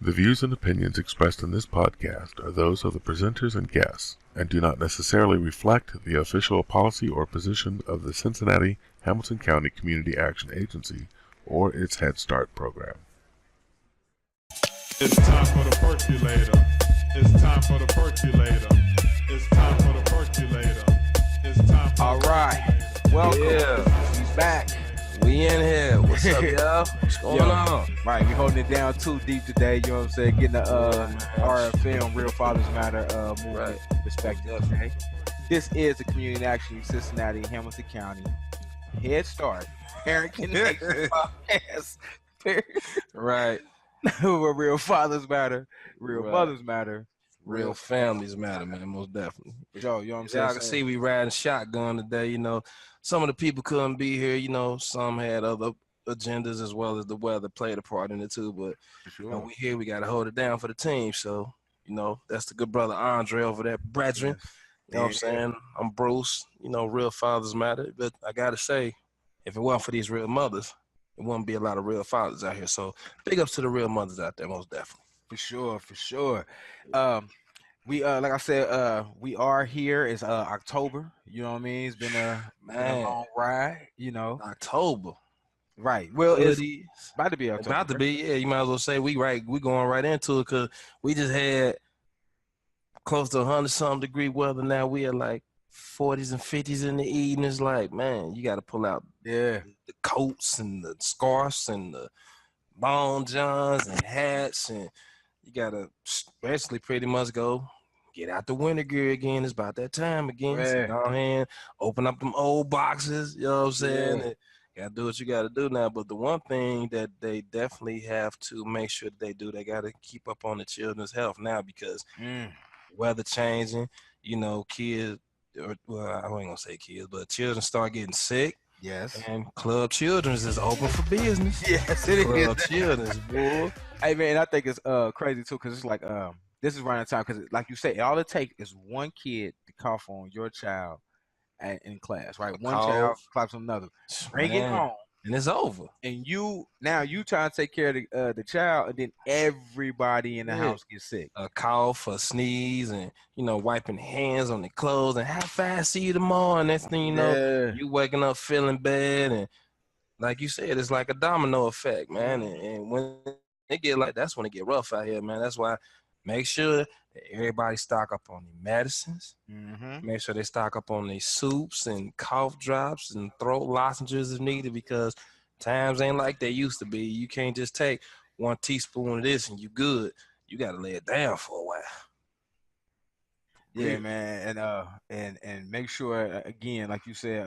The views and opinions expressed in this podcast are those of the presenters and guests, and do not necessarily reflect the official policy or position of the Cincinnati-Hamilton County Community Action Agency or its Head Start program. It's time for the perculator. It's time for the percolator. It's time for the percolator. It's time for All right. Welcome. Yeah, He's back. we in here. What's up, y'all? What's going on? Right, we holding it down too deep today, you know what I'm saying? Getting the RFM, Real Fathers Matter movement Right. perspective, okay? This is the Community Action Cincinnati-Hamilton County Head Start Parent Connection Podcast. Right. Where Real Fathers Matter, Real Right. Mothers Matter, Real families matter, man, most definitely. Joe, you know what I'm As saying? y'all can see, we riding shotgun today. You know, some of the people couldn't be here. You know, some had other agendas as well as the weather played a part in it too. But For you know, sure. we here. We got to hold it down for the team. So, you know, that's the good brother Andre over there, brethren. You know what I'm saying? I'm Bruce. You know, real fathers matter. But I got to say, if it wasn't for these real mothers, it wouldn't be a lot of real fathers out here. So big ups to the real mothers out there, most definitely. For sure. We like I said, we are here. It's October. You know what I mean? It's been a Man. long ride. You know, October. right? Well, it's Hoodies. about to be October. About to be, yeah. You might as well say we going right into it because we just had close to 100-something degree weather. Now we are like 40s and 50s in the evenings. Like, man, you got to pull out Yeah, the coats and the scarves and the long johns and hats, and you got to basically pretty much go get out the winter gear again. It's about that time again. Yeah. So go ahead, open up them old boxes. You know what I'm saying? Yeah. And got to do what you got to do now. But the one thing that they definitely have to make sure they do, they got to keep up on the children's health now because weather changing. You know, kids, well, I ain't gonna say kids, but children start getting sick. yes, And Club Children's is open for business. yes, it Club is. Children's, boy. Hey man, I think it's crazy too because it's like this is right on time because like you say, all it takes is one kid to cough on your child in class, right? One child Cough. coughs on another, bring it Man. home. And it's over. And you trying to take care of the child, and then everybody in the Yeah. house gets sick. A cough, a sneeze, and you know, wiping hands on the clothes, and how fast see you tomorrow. And next thing you know, you waking up feeling bad, and like you said, it's like a domino effect, man. And when it get like that's when it get rough out here, man. That's why make sure that everybody stock up on their medicines. Mm-hmm. Make sure they stock up on their soups and cough drops and throat lozenges if needed because times ain't like they used to be. You can't just take 1 teaspoon of this and you good. You got to lay it down for a while. Yeah, man, and make sure again, like you said,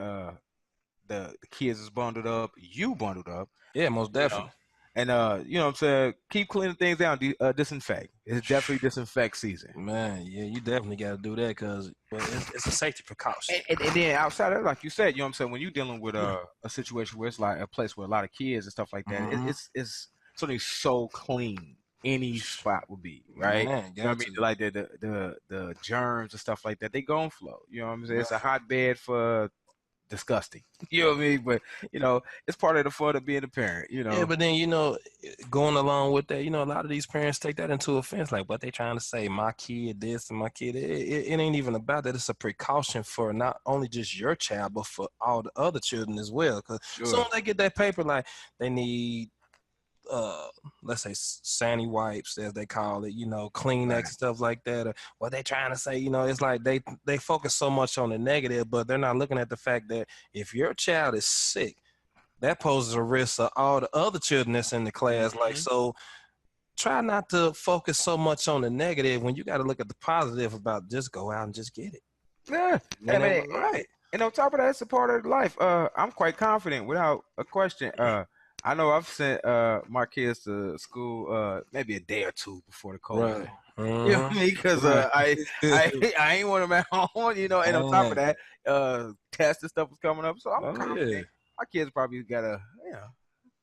the kids is bundled up, you bundled up, Yeah, most definitely. and you know what I'm saying. Keep cleaning things down, disinfect. It's definitely disinfect season. Man, yeah, you definitely got to do that because it's a safety precaution. And then outside of it, like you said, you know what I'm saying, when you're dealing with a situation where it's like a place where a lot of kids and stuff like that, Mhm. it's something so clean. Any spot would be right. Man, You know what I mean? Like the germs and stuff like that, they gon' flow. You know what I'm saying? It's a hotbed for disgusting. You know what I mean? But you know, it's part of the fun of being a parent. You know. Yeah, but then, you know, going along with that, you know, a lot of these parents take that into offense. Like, what they trying to say, my kid this and my kid, it ain't even about that. It's a precaution for not only just your child, but for all the other children as well. Because as soon as they get that paper, like, they need, let's say, sandy wipes, as they call it, you know, Kleenex and stuff like that. Or what they trying to say, you know, it's like they focus so much on the negative, but they're not looking at the fact that if your child is sick, that poses a risk to all the other children that's in the class. Like, so try not to focus so much on the negative when you got to look at the positive about just go out and just get it. Yeah. And I mean, right. And on top of that, it's a part of life. I'm quite confident, without a question. I know I've sent my kids to school maybe a day or two before the COVID. Right. You know what I mean? Because I ain't want them at home, you know. And on top of that, test and stuff was coming up, so I'm confident. Yeah. My kids probably got a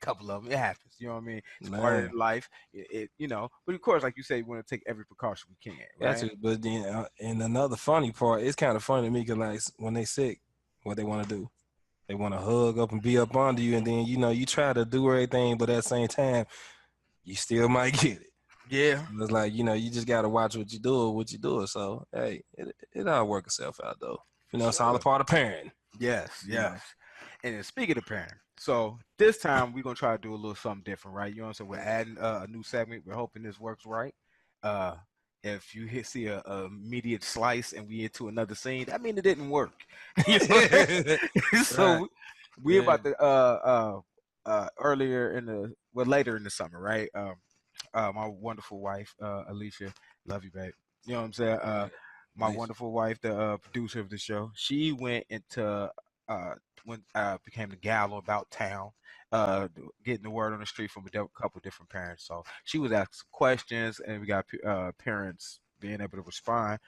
couple of them. It happens, you know what I mean? It's part of life, you know. But of course, like you say, we want to take every precaution we can. Right? That's it. But then, and another funny part, it's kind of funny to me because like when they sick, what they want to do. They want to hug up and be up under you, and then, you know, you try to do everything, but at the same time, you still might get it. Yeah. It's like, you just gotta watch what you do. So hey, it all work itself out though. It's all a part of parenting. Yes, You know. yes. And then speaking of parenting, so this time we're gonna try to do a little something different, right? You know what I'm saying? We're adding a new segment. We're hoping this works right. Uh, if you see a immediate slice and we into another scene, that mean it didn't work. You know what I'm saying? So Right. we Yeah. about to earlier in the later in the summer, right? My wonderful wife, Alicia, love you, babe. You know what I'm saying? My Alicia. wonderful wife, the producer of the show, she went into became the gal about town, getting the word on the street from a couple different parents. So she was asking questions, and we got parents being able to respond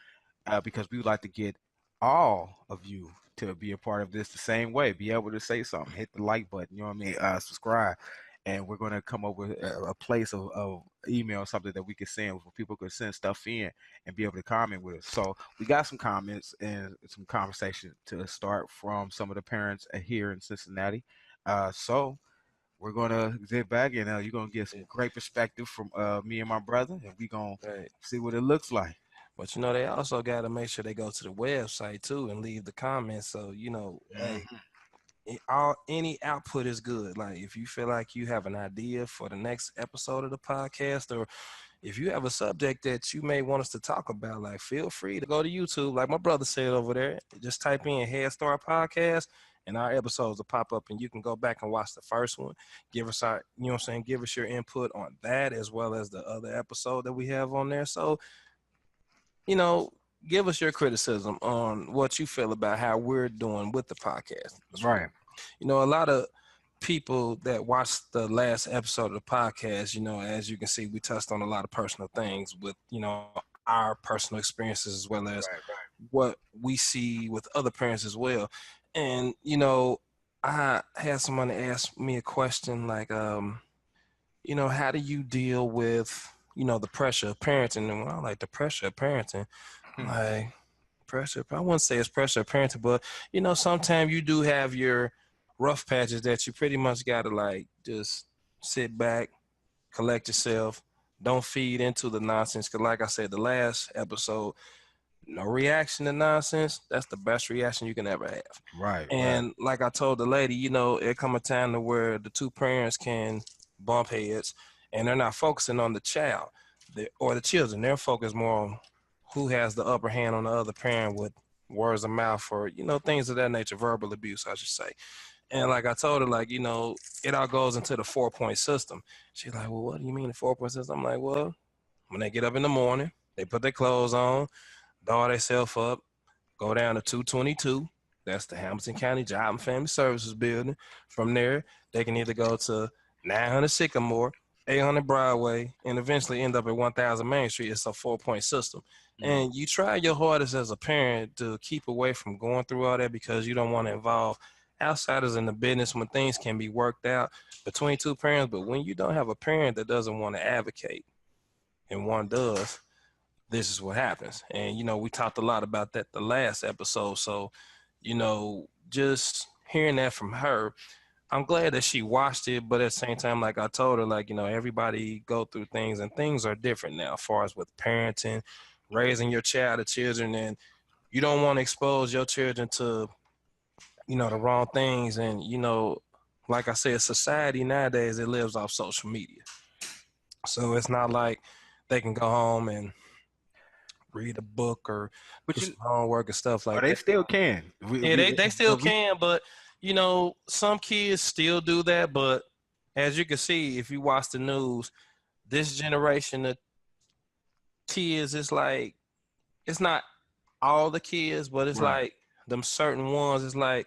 because we would like to get all of you to be a part of this the same way, be able to say something, hit the like button, you know what I mean, subscribe. And we're going to come up with a place of email, something that we could send where people could send stuff in and be able to comment with us. So we got some comments and some conversation to start from some of the parents here in Cincinnati. So we're going to sit back and you're going to get some great perspective from me and my brother, and we're going to Right. see what it looks like. But they also got to make sure they go to the website too and leave the comments. So hey, any output is good. Like if you feel like you have an idea for the next episode of the podcast, or if you have a subject that you may want us to talk about, like feel free to go to YouTube, like my brother said over there. Just type in Head Start Podcast, and our episodes will pop up, and you can go back and watch the first one. Give us give us your input on that as well as the other episode that we have on there. So give us your criticism on what you feel about how we're doing with the podcast. Right. A lot of people that watched the last episode of the podcast, as you can see, we touched on a lot of personal things with, our personal experiences as well as what we see with other parents as well. And, I had someone ask me a question like, how do you deal with, the pressure of parenting? And I like the pressure of parenting. Like pressure, I wouldn't say it's pressure of parenting, but sometimes you do have your rough patches that you pretty much gotta like just sit back, collect yourself, don't feed into the nonsense. Cause like I said, the last episode, no reaction to nonsense, that's the best reaction you can ever have. Right. And like I told the lady, it come a time to where the two parents can bump heads and they're not focusing on the child or the children. They're focused more on who has the upper hand on the other parent with words of mouth or, things of that nature, verbal abuse, I should say. And like I told her, like, it all goes into the 4-point system. She's like, well, what do you mean the 4-point system? I'm like, well, when they get up in the morning, they put their clothes on, doll themselves up, go down to 222. That's the Hamilton County Job and Family Services building. From there, they can either go to 900 Sycamore, 800 Broadway, and eventually end up at 1000 Main Street. It's a 4-point system. And you try your hardest as a parent to keep away from going through all that because you don't want to involve outsiders in the business when things can be worked out between two parents. But when you don't have a parent that doesn't want to advocate and one does, this is what happens. And, we talked a lot about that the last episode. So, just hearing that from her, I'm glad that she watched it, but at the same time, like I told her, like, everybody go through things and things are different now as far as with parenting, raising your child or children, and you don't want to expose your children to, the wrong things. And, like I said, society nowadays, it lives off social media. So it's not like they can go home and read a book or do some homework and stuff like that. They still can. They still can, but some kids still do that. But as you can see, if you watch the news, this generation of kids, it's like, it's not all the kids, but it's like them certain ones, it's like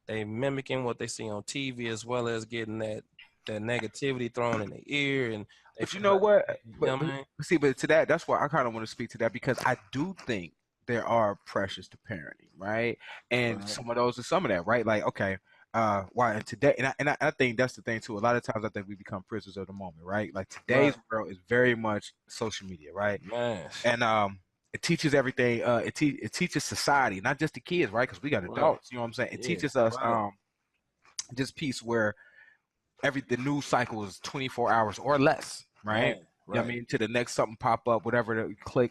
they mimicking what they see on TV as well as getting that negativity thrown in their ear. And but you know what? But to that, that's why I kind of want to speak to that, because I do think there are pressures to parenting, right? And some of those are some of that, right? Like, okay, why today, and I think that's the thing too. A lot of times I think we become prisoners of the moment, right? Like today's world is very much social media, right? And it teaches everything. It teaches society, not just the kids, right? Because we got adults. You know what I'm saying? It teaches us this piece where the news cycle is 24 hours or less, right? You know what I mean? To the next something pop up, whatever you click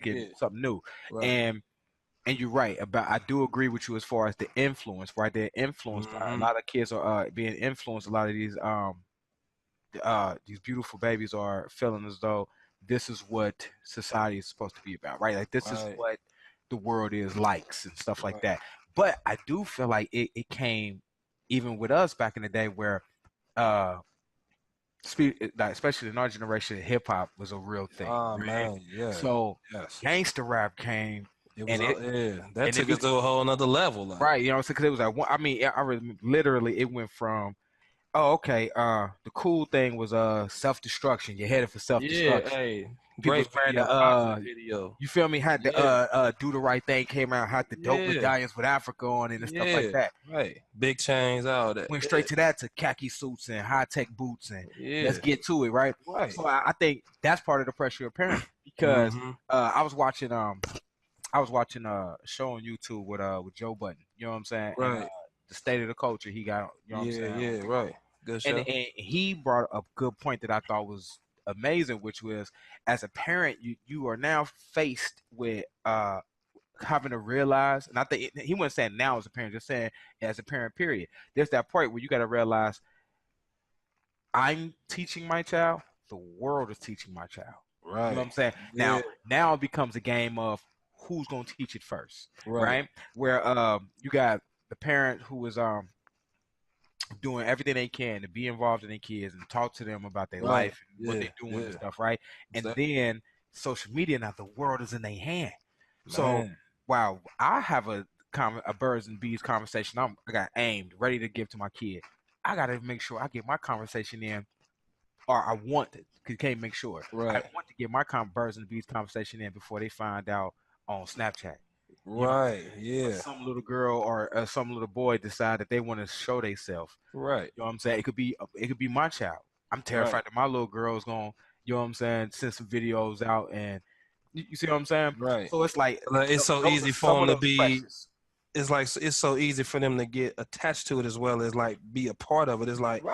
and something new. And you're right about. I do agree with you as far as the influence, right? They're influenced by a lot of kids are being influenced. A lot of these beautiful babies are feeling as though this is what society is supposed to be about, right? Like this is what the world is likes and stuff like that. But I do feel like it came even with us back in the day where especially in our generation, hip hop was a real thing. Oh right? man, yeah. So gangster rap came. That took it to a whole nother level, like. Right, you know, because it was like I mean, literally it went from the cool thing was self-destruction. You're headed for self-destruction. Yeah, hey, People great wearing video. You feel me? Had the do the right thing came out, had the dope medallions with Africa on it and stuff like that. Right. Big chains, all that. Went straight to that, to khaki suits and high-tech boots and let's get to it, right? So I think that's part of the pressure of parents because I was watching a show on YouTube with Joe Budden. You know what I'm saying? Right. And, the state of the culture he got. You know what I'm saying? Yeah, right. Good show. And he brought up a good point that I thought was amazing, which was as a parent, you are now faced with having to realize, and I think he wasn't saying now as a parent, just saying as a parent, period. There's that point where you got to realize I'm teaching my child, the world is teaching my child. Right. You know what I'm saying? Now it becomes a game of who's going to teach it first, right? Where you got the parent who is doing everything they can to be involved in their kids and talk to them about their life and what they're doing and stuff, right? And then social media, now the world is in their hand. So while I have a birds and bees conversation, I got aimed, ready to give to my kid, I got to make sure I get my conversation in, or I want to, because can't make sure. I want to get my birds and bees conversation in before they find out on Snapchat. Right, Some little girl or some little boy decide that they want to show themselves. Right. You know what I'm saying? It could be my child. I'm terrified that my little girl is going, you know what I'm saying, send some videos out, and you see what I'm saying? Right. So it's like it's so easy for them to be precious. It's so easy for them to get attached to it as well as like be a part of it. It's like,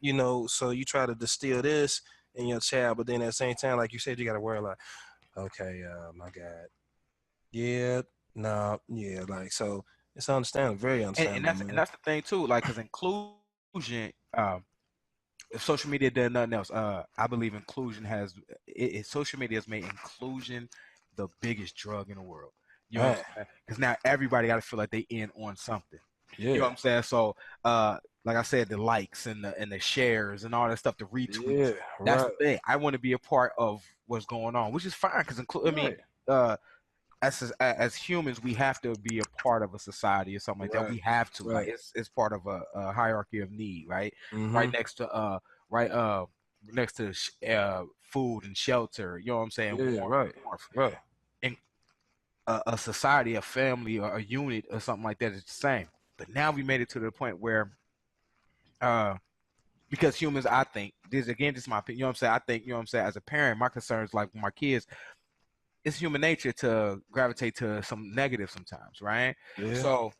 you know, so you try to distill this in your child, but then at the same time, like you said, you got to worry like, okay, my God. Yeah. No, like, so it's understandable, very understandable. And that's the thing too, like, because inclusion, if social media did nothing else, I believe inclusion social media has made inclusion the biggest drug in the world. You know what I'm saying? Because now everybody got to feel like they in on something. You know what I'm saying? So, like I said, the likes and the shares and all that stuff, the retweets. That's the thing. I want to be a part of what's going on, which is fine because as humans, we have to be a part of a society or something like that. We have to. Like it's part of a hierarchy of need, right? Right next to food and shelter. You know what I'm saying? Right. And a society, a family, or a unit, or something like that is the same. But now we made it to the point where, because humans, I think this is my opinion. You know what I'm saying? I think, you know what I'm saying, as a parent, my concerns like with my kids. It's human nature to gravitate to some negative sometimes, right? So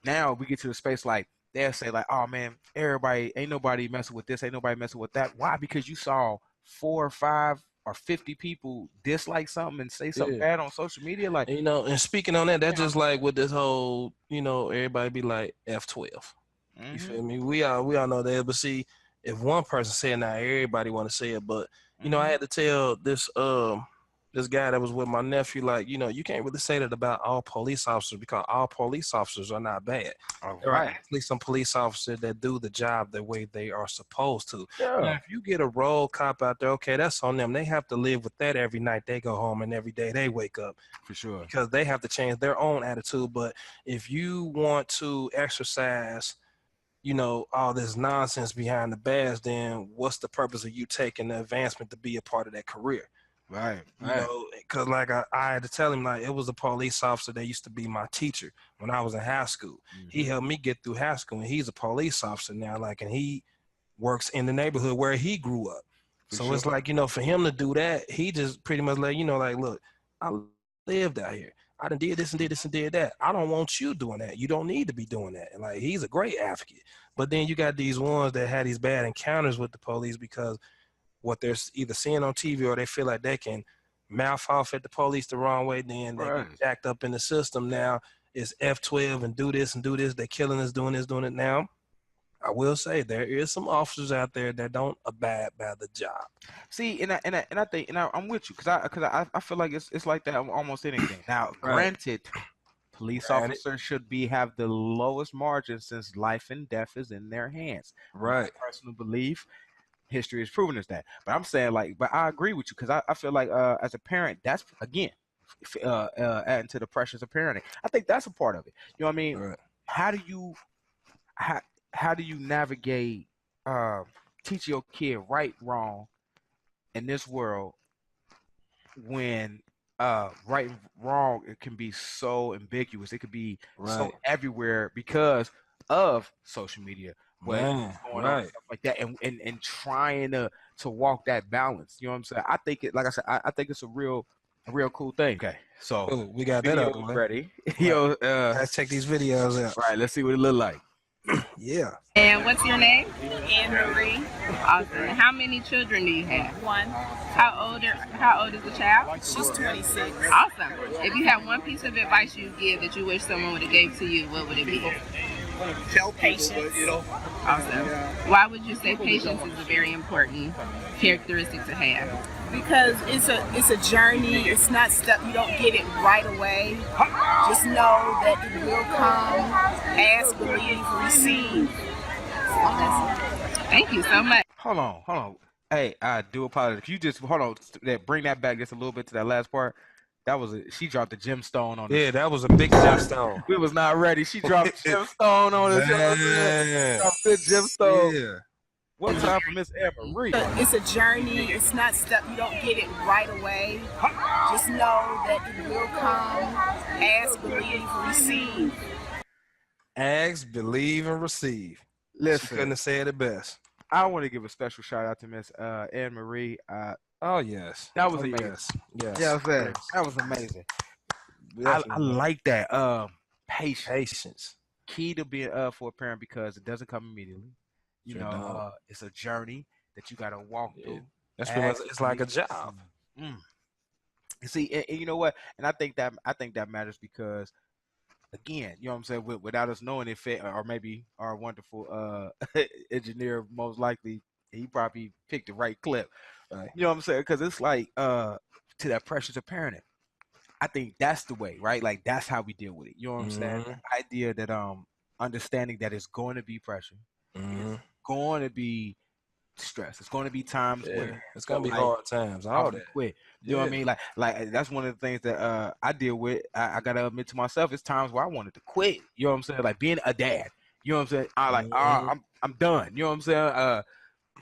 now we get to the space like they'll say like, oh man, ain't nobody messing with this, ain't nobody messing with that. Why? Because you saw 4 or 5 or 50 people dislike something and say something bad on social media, like, you know. And speaking on that, that's just like with this whole, you know, everybody be like F12. You feel me? We all know that, but see, if one person say it, now everybody want to say it. But you know, I had to tell this guy that was with my nephew, like, you know, you can't really say that about all police officers because all police officers are not bad. There are actually some police officers that do the job the way they are supposed to. Now, if you get a rogue cop out there, okay, that's on them. They have to live with that every night they go home and every day they wake up. For sure. Because they have to change their own attitude. But if you want to exercise, you know, all this nonsense behind the badge, then what's the purpose of you taking the advancement to be a part of that career? Right. You know, because like I had to tell him, like, it was a police officer that used to be my teacher when I was in high school. He helped me get through high school, and he's a police officer now, like, and he works in the neighborhood where he grew up. So it's like, you know, for him to do that, he just pretty much like, you know, like, look, I lived out here. I done did this and did this and did that. I don't want you doing that. You don't need to be doing that. And like, he's a great advocate. But then you got these ones that had these bad encounters with the police because what they're either seeing on TV or they feel like they can mouth off at the police the wrong way, then they get jacked up in the system. Now it's F12 and do this and do this. They're killing us, doing this, doing it. Now, I will say there is some officers out there that don't abide by the job. See, and I think, and I'm with you, because I feel like it's like that on almost anything. Now, granted, police officers should have the lowest margin since life and death is in their hands. Right. My personal belief, history has proven us that. But I'm saying, like, but I agree with you, because I feel like as a parent, that's again adding to the pressures of parenting. I think that's a part of it. You know what I mean? Right. How do you navigate teach your kid right, wrong in this world when right and wrong, it can be so ambiguous, it could be so everywhere because of social media, what's going on, stuff like that, and trying to walk that balance. You know what I'm saying? I think it, like I said, I think it's a real cool thing. Okay, so we got that out the way. Ready. Yo, let's check these videos out. Right, let's see what it look like. Yeah. And what's your name? Anne-Marie. Awesome. How many children do you have? One. How old is the child? She's 26. Awesome. If you had one piece of advice you'd give that you wish someone would have gave to you, what would it be? Patience. Awesome. Why would you say patience is a very important characteristic to have? Because it's a journey. It's not stuff, you don't get it right away. Just know that it will come. Ask, believe, receive. Thank you so much. Hold on. Hey, I do apologize. If you just bring that back just a little bit to that last part. That was she dropped the gemstone on us. Yeah, that was a big gemstone. We was not ready. She dropped gemstone on us. Dropped the gemstone. Yeah. What time for Miss Anne-Marie? It's a journey. It's not stuff, you don't get it right away. Just know that it will come. Ask, believe, receive. Ask, believe, and receive. Listen, she couldn't have said it best. I want to give a special shout out to Miss Anne-Marie. Oh yes, that was amazing. Yes. Yeah, that was amazing. I like that. Patience. Key to being for a parent because it doesn't come immediately. You know, it's a journey that you got to walk through. That's it's like a job. You see, and you know what? And I think that matters because, again, you know what I'm saying. Without us knowing if it, or maybe our wonderful engineer, most likely he probably picked the right clip. Right. You know what I'm saying? Because it's like to that pressures of parenting. I think that's the way, right? Like that's how we deal with it. You know what I'm saying? The idea that understanding that it's going to be pressure, it's going to be stress. It's going to be times where it's going to be hard times. All that. Quit. You know what I mean? Like that's one of the things that I deal with. I gotta admit to myself, it's times where I wanted to quit. You know what I'm saying? Like being a dad. You know what I'm saying? I'm done. You know what I'm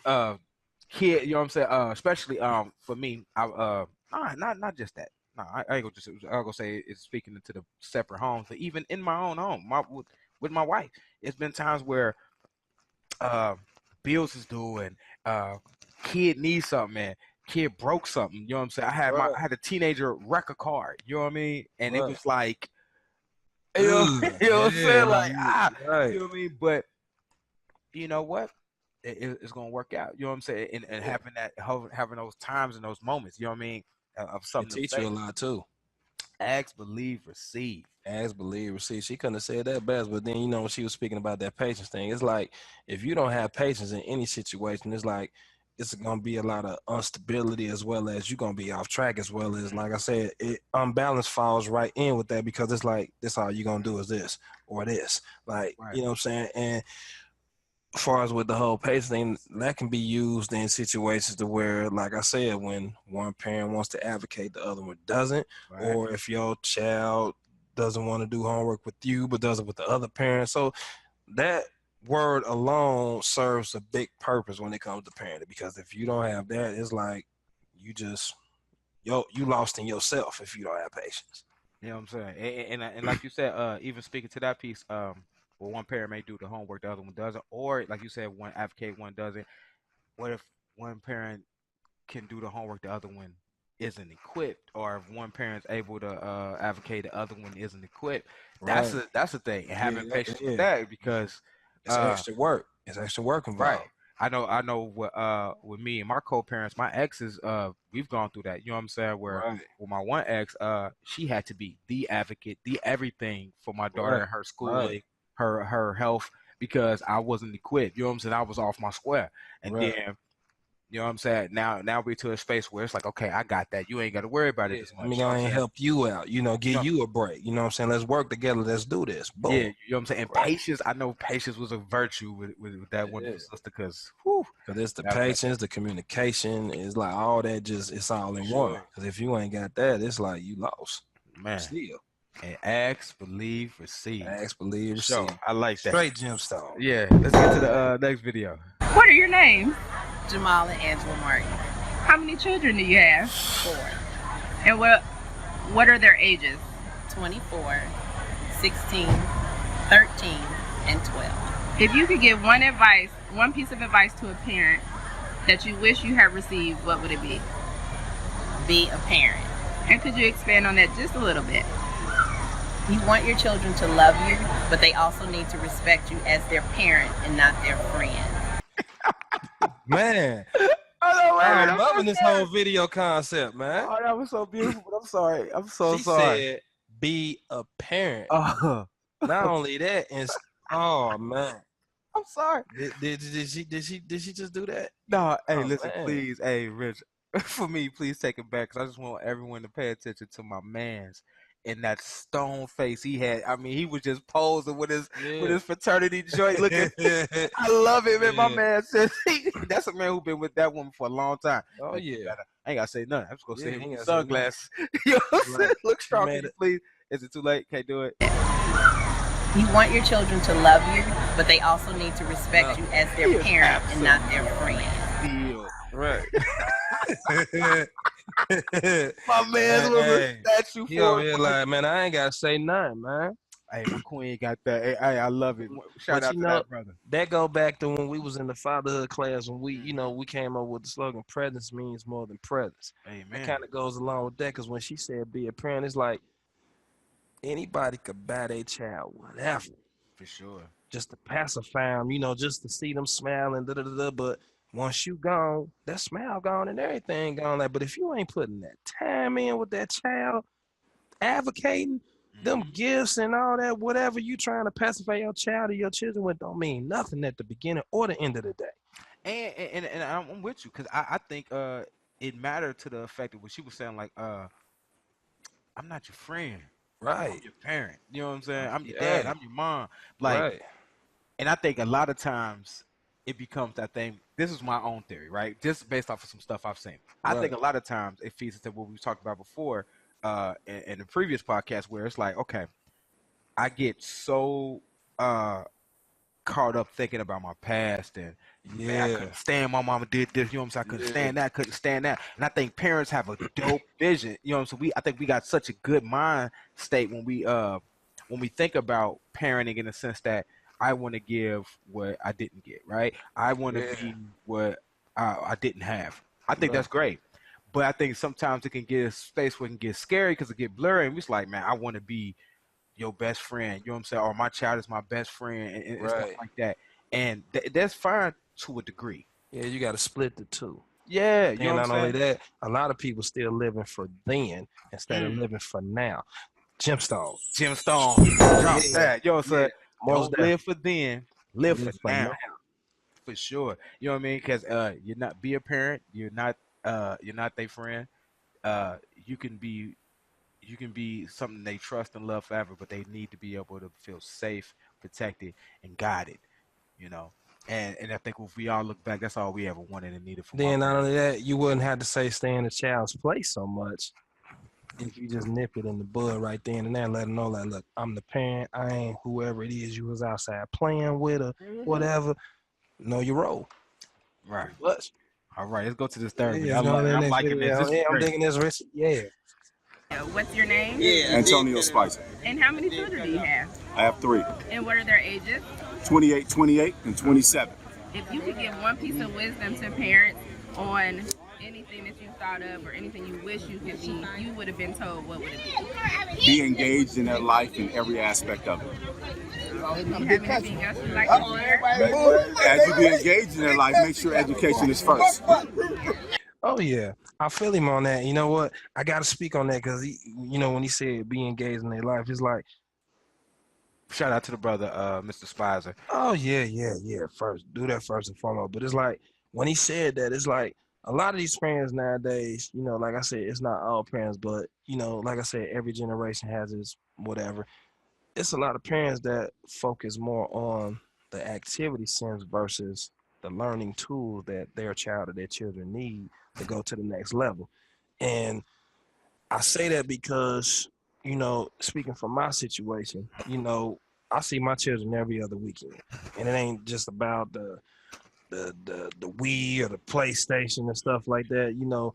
saying? Kid, you know what I'm saying? Especially for me, not just that. No, I ain't gonna just. I'm gonna say it's speaking into the separate homes, but even in my own home, with my wife, it's been times where bills is due and kid needs something, and kid broke something. You know what I'm saying? I had a teenager wreck a car. You know what I mean? And it was like, you know what I'm saying? Like you know what I mean? But you know what? It's gonna work out. You know what I'm saying? And having those times and those moments. You know what I mean? Of something. It teach you a lot too. Ask, believe, receive. Ask, believe, receive. She couldn't have said that best, but then when she was speaking about that patience thing, it's like if you don't have patience in any situation, it's like it's gonna be a lot of instability as well as you're gonna be off track as well as, like I said, unbalance falls right in with that because it's like this all you're gonna do is this or this. Like you know what I'm saying? And as far as with the whole pace thing, that can be used in situations to where, like I said, when one parent wants to advocate, the other one doesn't, or if your child doesn't want to do homework with you but does it with the other parent. So that word alone serves a big purpose when it comes to parenting, because if you don't have that, it's like you lost in yourself if you don't have patience. You know what I'm saying? And like you said, even speaking to that piece, well, one parent may do the homework, the other one doesn't. Or, like you said, one advocate, one doesn't. What if one parent can do the homework, the other one isn't equipped? Or if one parent's able to advocate, the other one isn't equipped? That's a thing. And having patience with that, because it's extra work. It's extra work involved. Right. I know with me and my co-parents, my exes, we've gone through that. You know what I'm saying? Where Right. with my one ex, she had to be the advocate, the everything for my daughter Right. and her schooling, her health, because I wasn't equipped. You know what I'm saying? I was off my square, and Right. then. You know what I'm saying? Now we're to a space where it's like, okay, I got that. You ain't got to worry about it as much. Let me You know go what I'm and saying? help you out. You know, give know- you a break. You know what I'm saying? Let's work together. Let's do this. Boom. Yeah, you know what I'm saying? And Right. patience, I know patience was a virtue with that wonderful sister, because Because it's the That's right. patience, the communication, it's like all that it's all in one. Sure. Because if you ain't got that, it's like you lost. man. Still. And ask, believe, receive. Ask, believe, So receive. I like that. Straight gemstone. Yeah, let's get to the next video. What are your names? Jamal and Angela Martin. How many children do you have? 4, And what are their ages? 24, 16, 13, and 12. If you could give one piece of advice to a parent that you wish you had received, what would it be? Be a parent. And could you expand on that just a little bit? You want your children to love you, but they also need to respect you as their parent and not their friend. Man, man. I'm loving this whole video concept, man. Oh, that was so beautiful, but I'm sorry. I'm so She sorry. said, be a parent. Oh, Not only that, oh man. I'm sorry. Did she just do that? No, hey, Oh, listen, man. please, hey, Rich, for me, please take it back, because I just want everyone to pay attention to my man's and that stone face he had. I mean, he was just posing with his fraternity joint looking. I love it, man. My man says that's a man who been with that woman for a long time. Oh But yeah. I ain't gotta say nothing. I'm just gonna Yeah, say he him ain't with gotta say nothing. sunglasses. You know what I'm saying? Right. Look strong, made can you it. please. Is it too late? Can't do it. You want your children to love you, but they also need to respect you as their Yes, parent and not their friend. Deal. Right. My man was a statue He for over it. here like, man, I ain't gotta say nothing, man. Hey, my queen got that. Hey, I love it. Shout But out you to know, that brother. that go back to when we was in the fatherhood class when we came up with the slogan, presence means more than presence. Amen. That kind of goes along with that, because when she said be a parent, it's like anybody could buy their child whatever. For sure. Just to pacify them, just to see them smiling, but once you gone, that smile gone and everything gone. Like, but if you ain't putting that time in with that child, advocating them gifts and all that, whatever you trying to pacify your child or your children with, don't mean nothing at the beginning or the end of the day. And I'm with you, because I think it mattered to the effect of what she was saying, like I'm not your friend. Right. I'm your parent. You know what I'm saying? I'm your Yeah. dad. I'm your mom. Like, Right. and I think a lot of times it becomes that thing. This is my own theory, right? Just based off of some stuff I've seen. I think a lot of times it feeds into what we talked about before in the previous podcast, where it's like, okay, I get so caught up thinking about my past and man, I couldn't stand my mama did this, you know what I'm saying? I couldn't stand that, couldn't stand that. And I think parents have a dope vision, you know what I'm saying? I think we got such a good mind state when we think about parenting, in the sense that I want to give what I didn't get, right? I want to be what I didn't have. I think that's great. But I think sometimes it can get a space where it can get scary, because it get blurry, and we just like, man, I want to be your best friend, you know what I'm saying? Or my child is my best friend, and stuff like that. And that's fine to a degree. Yeah, you got to split the two. Yeah, you know And what I'm not only saying? that, a lot of people still living for then instead of living for now. Gemstone. Drop that. You know what I'm saying? Most Don't live for then, live for now. now. For sure. You know what I mean? Because you're not be a parent, you're not their friend. You can be something they trust and love forever, but they need to be able to feel safe, protected, and guided, you know. And I think if we all look back, that's all we ever wanted and needed from Then our not parents. only that, you wouldn't have to say stay in the child's place so much if you just nip it in the bud right then and there and let them know, like, look, I'm the parent, I ain't whoever it is you was outside playing with or whatever. Know your role. Right. But All right, let's go to this third yeah, video. I'm liking this. This is I'm great. digging this, Rich. Yeah. What's your name? Antonio Spicer. And how many children do you have? I have 3, And what are their ages? 28, 28, and 27. If you could give one piece of wisdom to parents on anything that you thought of or anything you wish you could be, you would have been told, what would it be? Be engaged in their life in every aspect of it. Do you have anything else you'd like to share? As you be engaged in their life, make sure education is first. Oh yeah, I feel him on that. You know what? I got to speak on that because you know, when he said be engaged in their life, it's like, Shout out to the brother, Mr. Spicer. oh yeah. First, do that first and foremost. But it's like when he said that, it's like a lot of these parents nowadays. You know, like I said, it's not all parents, but you know, like I said, every generation has its whatever. It's a lot of parents that focus more on the activity sense versus the learning tools that their child or their children need to go to the next level. And I say that because, you know, speaking from my situation, you know, I see my children every other weekend. And it ain't just about the Wii or the PlayStation and stuff like that. You know,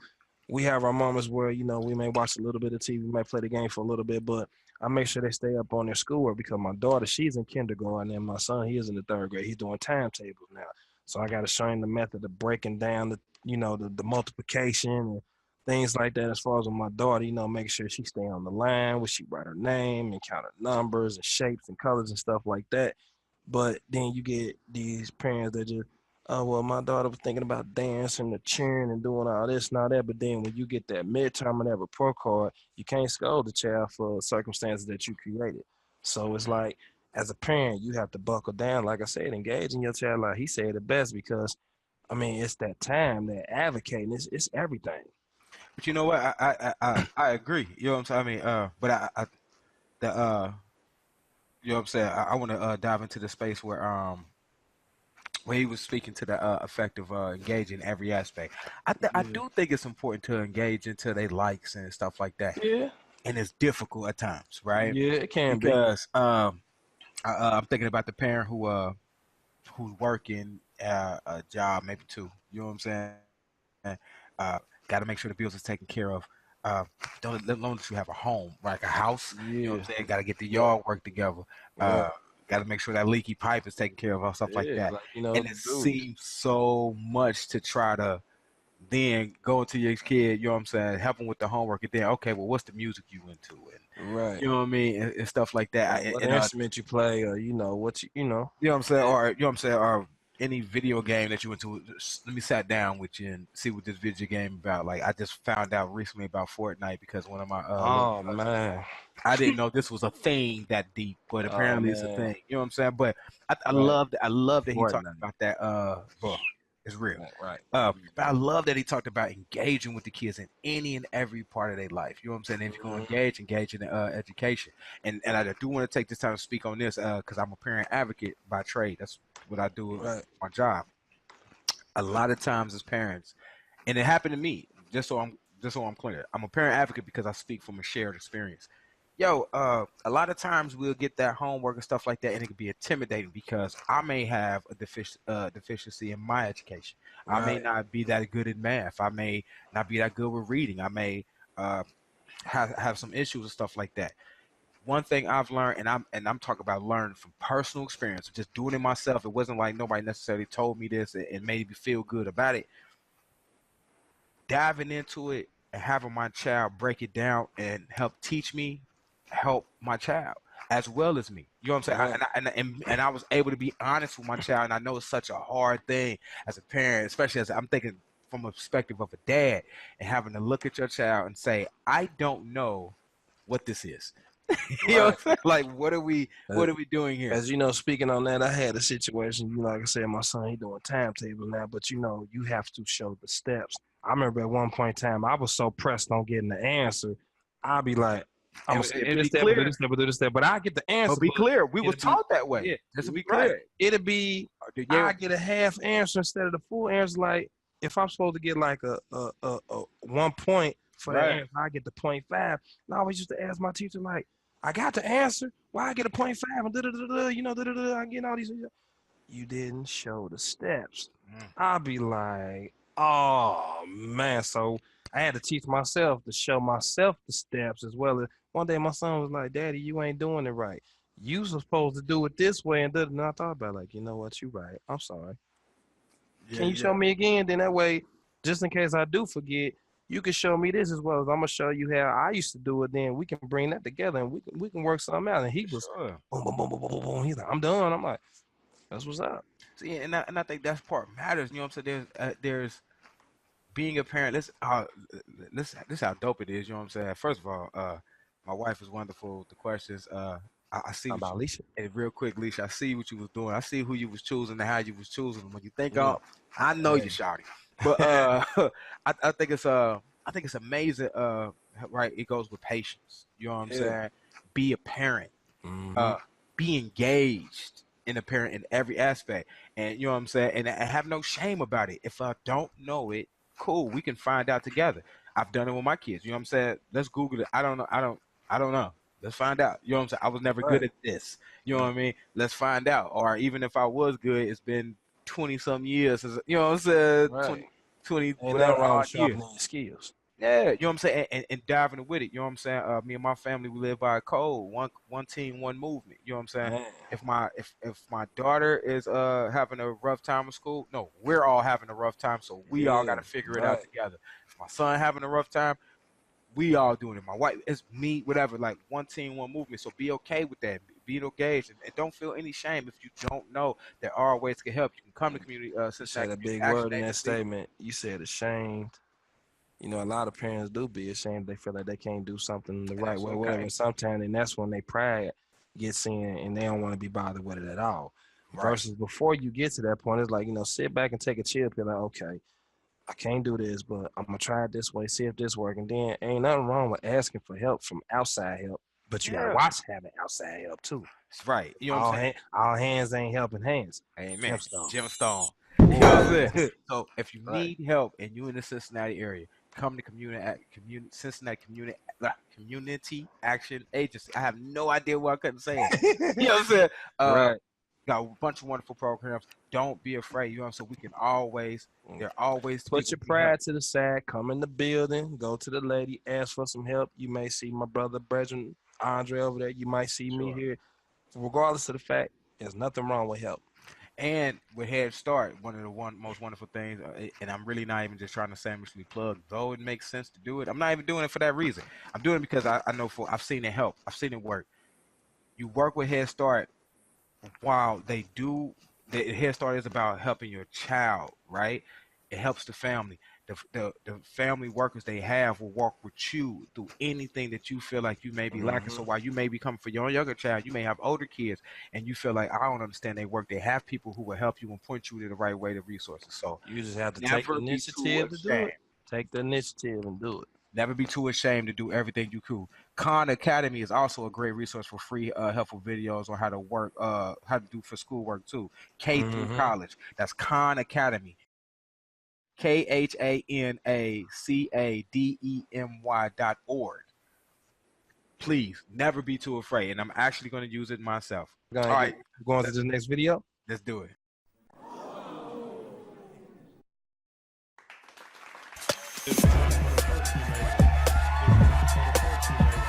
we have our moments where, you know, we may watch a little bit of TV, we might play the game for a little bit, but I make sure they stay up on their schoolwork because my daughter, she's in kindergarten, and my son, he is in the 3rd grade. He's doing timetables now. So I got to show him the method of breaking down the multiplication and things like that. As far as with my daughter, you know, make sure she stay on the line, where she write her name and count her numbers and shapes and colors and stuff like that. But then you get these parents that just, oh, well, my daughter was thinking about dancing and cheering and doing all this and all that. But then when you get that midterm and that report card, you can't scold the child for circumstances that you created. So it's like, as a parent, you have to buckle down. Like I said, engage in your child. Like he said it best, because, I mean, it's that time, that advocating. It's everything. But you know what? I agree. You know what I'm saying? I mean, but you know what I'm saying? I want to dive into the space where he was speaking to the effect of engaging in every aspect. I do think it's important to engage into their likes and stuff like that. Yeah. And it's difficult at times, right? Yeah, it can be. Because I'm thinking about the parent who's working a job, maybe 2. You know what I'm saying? Got to make sure the bills is taken care of. Don't let alone that you have a home, like a house. Yeah. You know what I'm saying? Got to get the yard work together. Got to make sure that leaky pipe is taken care of, or stuff like that. Like, you know, and it seems so much to try to then go into your kid, you know what I'm saying, help them with the homework, and then, okay, well, what's the music you into? And, right. You know what I mean? And stuff like that. What instrument you play, or, you know, what you know. You know what I'm saying? Or, you know what I'm saying? Or any video game that you into, let me sat down with you and see what this video game about. Like, I just found out recently about FORTNITE because one of my man, I didn't know this was a thing that deep, but apparently it's a thing. You know what I'm saying? But I love that he talked about that book. It's real. Right. But I love that he talked about engaging with the kids in any and every part of their life. You know what I'm saying? And if you're going to engage in education. And I do want to take this time to speak on this because I'm a parent advocate by trade. That's what I do with my job. A lot of times as parents, and it happened to me, just so I'm clear, I'm a parent advocate because I speak from a shared experience. A lot of times we'll get that homework and stuff like that, and it can be intimidating because I may have a deficiency in my education. I may not be that good at math. I may not be that good with reading. I may have some issues and stuff like that. One thing I've learned, and I'm talking about learning from personal experience, just doing it myself. It wasn't like nobody necessarily told me this and made me feel good about it. Diving into it and having my child break it down and help teach me, help my child as well as me. You know what I'm saying? And I was able to be honest with my child. And I know it's such a hard thing as a parent, especially as I'm thinking from a perspective of a dad, and having to look at your child and say, I don't know what this is. You know what I'm saying? Like, what are we doing here? As you know, speaking on that, I had a situation, you know, like I said, my son, he doing timetable now, but you know, you have to show the steps. I remember at one point in time, I was so pressed on getting the answer. I'll be like, I'm going to say this step, but I get the answer. But be clear, we were taught that way. Yeah, just to be clear. It'll be, I get a half answer instead of the full answer. Like, if I'm supposed to get like a 1 point for that answer, I get the 0.5. And I always used to ask my teacher, like, I got the answer. Why I get a 0.5 and you know, I'm getting all these. You didn't show the steps. I'll be like, oh man. So I had to teach myself to show myself the steps as well. As one day my son was like, Daddy, you ain't doing it right. You supposed to do it this way. And I thought about it, like, you know what, you right. I'm sorry. Can you show me again? Then that way just in case I do forget, you can show me this as well as I'm gonna show you how I used to do it. Then we can bring that together and we can work something out. And he was Sure. boom, boom, boom, boom, boom, boom, boom. He's like, I'm done. I'm like, that's what's up. See, and I think that's part matters. You know what I'm saying? There's being a parent. This how dope it is. You know what I'm saying? First of all, my wife is wonderful. The questions, I see How what about you, Alicia? and real quick, Alicia, I see what you was doing. I see who you was choosing and how you was choosing. When you think Mm. of, I know you Hey. shouting. But I think it's amazing. Right, it goes with patience. You know what I'm Yeah. saying? Be a parent. Mhm. Be engaged in a parent in every aspect, and you know what I'm saying. And have no shame about it. If I don't know it, cool, we can find out together. I've done it with my kids. You know what I'm saying? Let's Google it. I don't know. I don't know. Let's find out. You know what I'm saying? I was never good Right. at this. You know what I mean? Let's find out. Or even if I was good, it's been 20 some years since, you know what I'm saying? Right. 20 Ain't whatever nothing wrong with odd years. sharpening your skills. Yeah, you know what I'm saying, and diving with it. You know what I'm saying. Me and my family, we live by a code: one team, one movement. You know what I'm saying. Man. If my daughter is having a rough time in school, no, we're all having a rough time, so we all got Yeah. to figure it out Right. together. If my son having a rough time, we all doing it. My wife, it's me, whatever. Like one team, one movement. So be okay with that. Be engaged, and don't feel any shame if you don't know. There are ways to help. You can come to community You Cincinnati said a Community big Action word in that Agency. statement. You said ashamed. You know, a lot of parents do be ashamed. They feel like they can't do something the right That's way, whatever. okay. Sometimes, and that's when they pride gets in, and they don't want to be bothered with it at all. Right. Versus before you get to that point, it's like, sit back and take a chill pill. Like, okay, I can't do this, but I'm gonna try it this way, see if this works. And then ain't nothing wrong with asking for help from outside help, but you gotta Yeah. watch having outside help too. That's right. You know what I'm saying. All hands ain't helping hands. Amen. Gemstone. Gemstone. You know what I'm Ooh. saying? So if you Right. need help and you in the Cincinnati area, come to Cincinnati Community Action Agency. I have no idea why I couldn't say it. You know what I'm saying? Right. Got a bunch of wonderful programs. Don't be afraid. You know what I'm saying? We can always, there are always Put people your who can help. pride to the side. Come in the building. Go to the lady. Ask for some help. You may see my brother, Brethren Andre over there. You might see me here. Regardless of the fact, there's nothing wrong with help. And with Head Start, one of the most wonderful things, and I'm really not even just trying to shamelessly plug, though it makes sense to do it. I'm not even doing it for that reason. I'm doing it because I know I've seen it help. I've seen it work. You work with Head Start while they do. The Head Start is about helping your child, right? It helps the family. The family workers they have will walk with you through anything that you feel like you may be lacking. So while you may be coming for your younger child, you may have older kids, and you feel like I don't understand their work. They have people who will help you and point you to the right way to resources. So You just have to take never the be too initiative to do ashamed. it. Take the initiative and do it. Never be too ashamed to do everything you could. Khan Academy is also a great resource for free, helpful videos on how to work, how to do for schoolwork too. K through college. That's Khan Academy. KHANACADEMY.org. Please never be too afraid, and I'm actually going to use it myself. All right, Going to the next video. let's do it. It's time for the Perculator. It's time for the Perculator.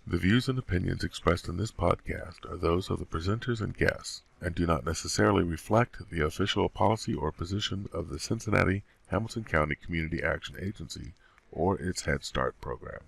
The views and opinions expressed in this podcast are those of the presenters and guests, and do not necessarily reflect the official policy or position of the Cincinnati-Hamilton County Community Action Agency or its Head Start program.